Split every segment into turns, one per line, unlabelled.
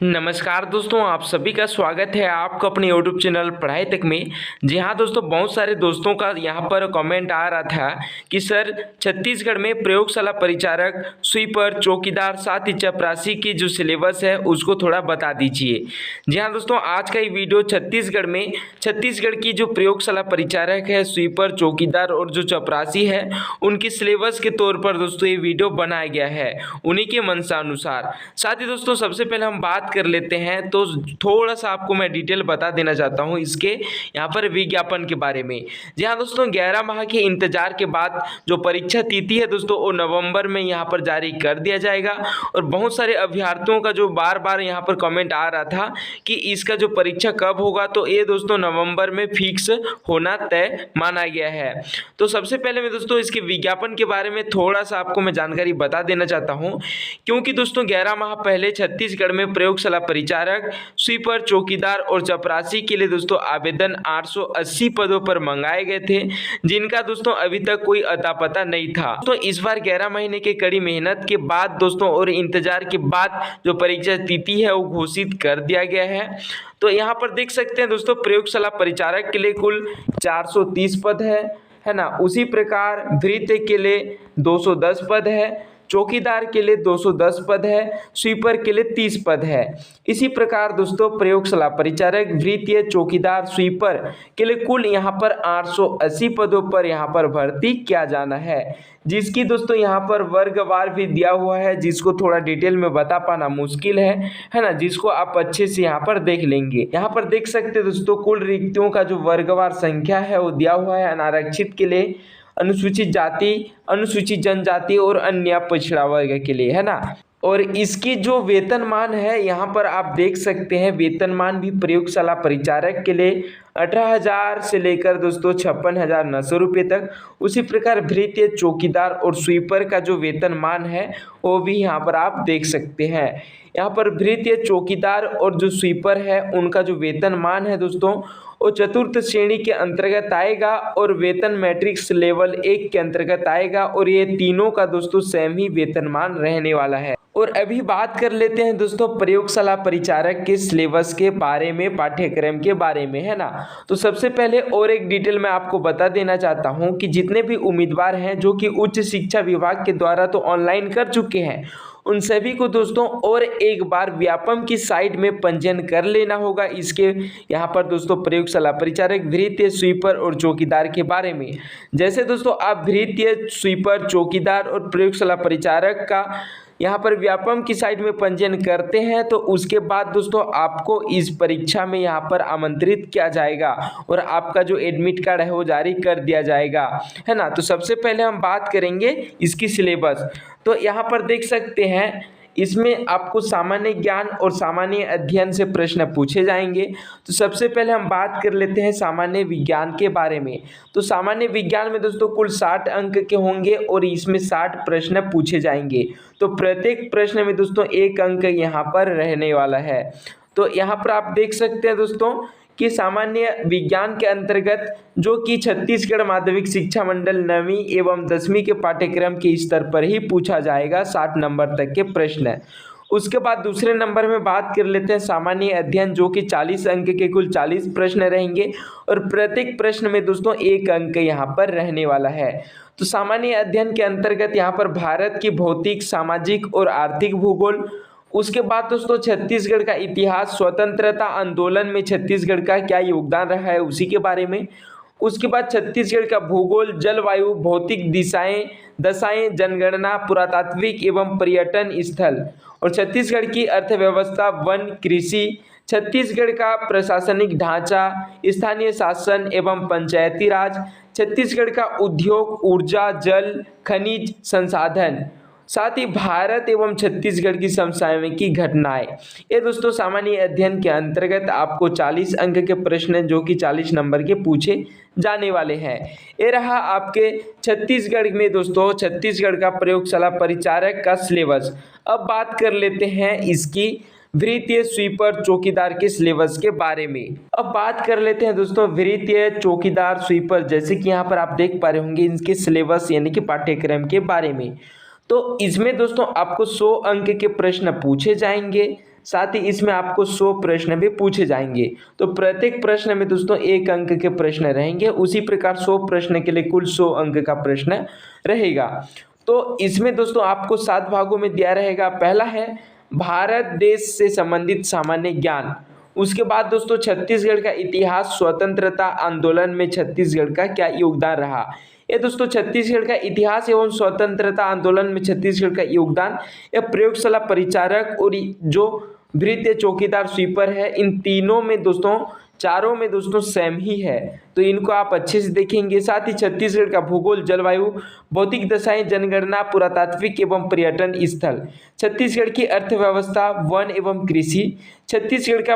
नमस्कार दोस्तों, आप सभी का स्वागत है आपका अपने YouTube चैनल पढ़ाई तक में। जी हाँ दोस्तों, बहुत सारे दोस्तों का यहाँ पर कमेंट आ रहा था कि सर छत्तीसगढ़ में प्रयोगशाला परिचारक, स्वीपर, चौकीदार, साथ ही चपरासी की जो सिलेबस है उसको थोड़ा बता दीजिए। जी हाँ दोस्तों, आज का ये वीडियो छत्तीसगढ़ की जो प्रयोगशाला परिचारक है, स्वीपर, चौकीदार और जो चपरासी है उनकी सिलेबस के तौर पर दोस्तों ये वीडियो बनाया गया है उन्हीं के मनसानुसार। साथ ही दोस्तों सबसे पहले हम बात कर लेते हैं तो थोड़ा सा आपको मैं डिटेल बता देना चाहता हूं इसके यहाँ पर विज्ञापन के बारे में। जी हाँ दोस्तों, 11 माह के इंतजार के बाद जो परीक्षा तिथि है दोस्तों वो नवंबर में यहाँ पर जारी कर दिया जाएगा। और बहुत सारे अभ्यर्थियों का जो बार बार यहाँ पर कमेंट आ रहा था कि इसका जो परीक्षा कब होगा, तो ये दोस्तों नवंबर में फिक्स होना तय माना गया है। तो सबसे पहले मैं दोस्तों इसके विज्ञापन के बारे में थोड़ा सा आपको मैं जानकारी बता देना चाहता हूँ, क्योंकि दोस्तों 11 माह पहले छत्तीसगढ़ में प्रयोगशाला परिचारक, स्वीपर, चौकीदार और चपरासी के लिए दोस्तों आवेदन 880 पदों पर मंगाए गए थे, जिनका दोस्तों अभी तक कोई अता पता नहीं था। तो इस बार 11 महीने की कड़ी मेहनत के बाद दोस्तों और इंतजार के बाद जो परीक्षा तिथि है वो घोषित कर दिया गया है। तो यहाँ पर देख सकते हैं दोस्तों, प्रयोगशाला परिचारक के लिए कुल 430 पद है ना। उसी प्रकार भृत्य के लिए 210 पद है, चौकीदार के लिए 210 पद है, स्वीपर के लिए 30 पद है। इसी प्रकार दोस्तों प्रयोगशाला परिचारक, भृत्य, चौकीदार, स्वीपर के लिए कुल यहाँ पर 880 पदों पर यहाँ पर भर्ती किया जाना है, जिसकी दोस्तों यहाँ पर वर्गवार भी दिया हुआ है, जिसको थोड़ा डिटेल में बता पाना मुश्किल है ना, जिसको आप अच्छे से यहाँ पर देख लेंगे। यहाँ पर देख सकते हैं दोस्तों कुल रिक्तियों का जो वर्गवार संख्या है वो दिया हुआ है। अनारक्षित के लिए, अनुसूचित जाति, अनुसूचित जनजाति और अन्य पिछड़ा वर्ग के लिए, है ना। और इसकी जो वेतनमान है यहाँ पर आप देख सकते हैं, वेतनमान भी प्रयोगशाला परिचारक के लिए 18,000 से लेकर दोस्तों 56,900 रुपये तक। उसी प्रकार भृत्य, चौकीदार और स्वीपर का जो वेतनमान है वो भी यहाँ पर आप देख सकते हैं। यहाँ पर भृत्य, चौकीदार और जो स्वीपर है उनका जो वेतनमान है दोस्तों वो चतुर्थ श्रेणी के अंतर्गत आएगा और वेतन मैट्रिक्स लेवल 1 के अंतर्गत आएगा, और ये तीनों का दोस्तों सेम ही वेतनमान रहने वाला है। और अभी बात कर लेते हैं दोस्तों प्रयोगशाला परिचारक के सिलेबस के बारे में, पाठ्यक्रम के बारे में, है ना। तो सबसे पहले और एक डिटेल मैं आपको बता देना चाहता हूं कि जितने भी उम्मीदवार हैं जो कि उच्च शिक्षा विभाग के द्वारा तो ऑनलाइन कर चुके हैं, उन सभी को दोस्तों और एक बार व्यापम की साइट में पंजीयन कर लेना होगा इसके यहाँ पर दोस्तों प्रयोगशाला परिचारक, भृत्य, स्वीपर और चौकीदार के बारे में। जैसे दोस्तों आप भृत्य, स्वीपर, चौकीदार और प्रयोगशाला परिचारक का यहाँ पर व्यापम की साइट में पंजीयन करते हैं, तो उसके बाद दोस्तों आपको इस परीक्षा में यहाँ पर आमंत्रित किया जाएगा और आपका जो एडमिट कार्ड है वो जारी कर दिया जाएगा, है ना। तो सबसे पहले हम बात करेंगे इसकी सिलेबस। तो यहाँ पर देख सकते हैं इसमें आपको सामान्य ज्ञान और सामान्य अध्ययन से प्रश्न पूछे जाएंगे। तो सबसे पहले हम बात कर लेते हैं सामान्य विज्ञान के बारे में। तो सामान्य विज्ञान में दोस्तों कुल 60 अंक के होंगे और इसमें 60 प्रश्न पूछे जाएंगे। तो प्रत्येक प्रश्न में दोस्तों 1 अंक यहाँ पर रहने वाला है। तो यहाँ पर आप देख सकते हैं दोस्तों कि सामान्य विज्ञान के अंतर्गत जो कि छत्तीसगढ़ माध्यमिक शिक्षा मंडल 9वीं एवं 10वीं के पाठ्यक्रम के स्तर पर ही पूछा जाएगा 60 नंबर तक के प्रश्न। उसके बाद दूसरे नंबर में बात कर लेते हैं सामान्य अध्ययन, जो कि 40 अंक के कुल 40 प्रश्न रहेंगे और प्रत्येक प्रश्न में दोस्तों 1 अंक यहाँ पर रहने वाला है। तो सामान्य अध्ययन के अंतर्गत यहाँ पर भारत की भौतिक, सामाजिक और आर्थिक भूगोल, उसके बाद दोस्तों छत्तीसगढ़ का इतिहास, स्वतंत्रता आंदोलन में छत्तीसगढ़ का क्या योगदान रहा है उसी के बारे में। उसके बाद छत्तीसगढ़ का भूगोल, जलवायु, भौतिक दशाएं, जनगणना, पुरातात्विक एवं पर्यटन स्थल और छत्तीसगढ़ की अर्थव्यवस्था, वन, कृषि, छत्तीसगढ़ का प्रशासनिक ढांचा, स्थानीय शासन एवं पंचायती राज, छत्तीसगढ़ का उद्योग, ऊर्जा, जल, खनिज संसाधन, साथ ही भारत एवं छत्तीसगढ़ की समसामयिक घटनाएं। ये दोस्तों सामान्य अध्ययन के अंतर्गत आपको 40 अंक के प्रश्न जो कि 40 नंबर के पूछे जाने वाले हैं। ये रहा आपके छत्तीसगढ़ में दोस्तों छत्तीसगढ़ का प्रयोगशाला परिचारक का सिलेबस। अब बात कर लेते हैं इसकी भृत्य, स्वीपर, चौकीदार के सिलेबस के बारे में। अब बात कर लेते हैं दोस्तों भृत्य, चौकीदार, स्वीपर, जैसे कि यहाँ पर आप देख पा रहे होंगे इनके सिलेबस यानी कि पाठ्यक्रम के बारे में। तो इसमें दोस्तों आपको 100 अंक के प्रश्न पूछे जाएंगे, साथ ही इसमें आपको 100 प्रश्न भी पूछे जाएंगे। तो प्रत्येक प्रश्न में दोस्तों 1 अंक के प्रश्न रहेंगे, उसी प्रकार 100 प्रश्न के लिए कुल 100 अंक का प्रश्न रहेगा। तो इसमें दोस्तों आपको 7 भागों में दिया रहेगा। पहला है भारत देश से संबंधित सामान्य ज्ञान। उसके बाद दोस्तों छत्तीसगढ़ का इतिहास, स्वतंत्रता आंदोलन में छत्तीसगढ़ का क्या योगदान रहा। ये दोस्तों छत्तीसगढ़ का इतिहास एवं स्वतंत्रता आंदोलन में छत्तीसगढ़ का योगदान, यह प्रयोगशाला परिचारक और जो भृत्य चौकीदार स्वीपर है, इन तीनों में दोस्तों चारों में दोस्तों सेम ही है। तो इनको आप अच्छे से देखेंगे। साथ ही छत्तीसगढ़ का भूगोल, जलवायु, भौतिक दशाएं, जनगणना, पुरातात्विक एवं पर्यटन स्थल, छत्तीसगढ़ की अर्थव्यवस्था, वन एवं कृषि, छत्तीसगढ़ का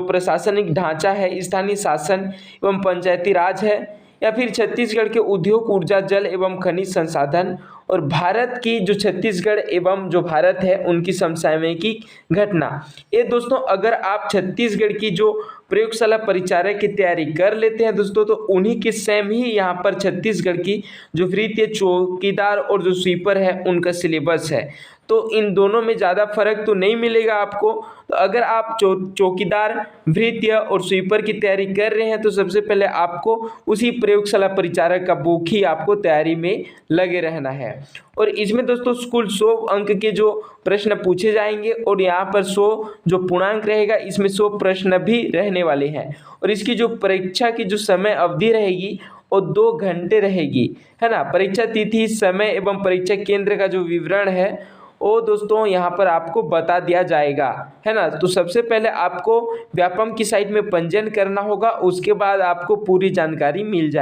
प्रशासनिक ढांचा है, स्थानीय शासन एवं पंचायती राज है, या फिर छत्तीसगढ़ के उद्योग, ऊर्जा, जल एवं खनिज संसाधन, और भारत की जो छत्तीसगढ़ एवं जो भारत है उनकी समसामयिक घटना। ये दोस्तों अगर आप छत्तीसगढ़ की जो प्रयोगशाला परिचारक की तैयारी कर लेते हैं दोस्तों, तो उन्हीं के सेम ही यहाँ पर छत्तीसगढ़ की जो भृत्य चौकीदार और जो स्वीपर है उनका सिलेबस है। तो इन दोनों में ज़्यादा फर्क तो नहीं मिलेगा आपको। तो अगर आप चौकीदार, भृत्य और स्वीपर की तैयारी कर रहे हैं तो सबसे पहले आपको उसी प्रयोगशाला परिचारक का बुक ही आपको तैयारी में लगे रहना है। और इसमें दोस्तों कुल 100 अंक के जो प्रश्न पूछे जाएंगे और यहाँ पर 100 जो पूर्णांक रहेगा, इसमें 100 प्रश्न भी रहने वाले हैं। और इसकी जो परीक्षा की जो समय अवधि रहेगी वो 2 घंटे रहेगी, है ना। परीक्षा तिथि, समय एवं परीक्षा केंद्र का जो विवरण है वो दोस्तों यहाँ पर आपको बता दिया जाएगा, है ना। तो सबसे पहले आपको व्यापम की साइट में पंजीयन करना होगा, उसके बाद आपको पूरी जानकारी मिल जाएगी।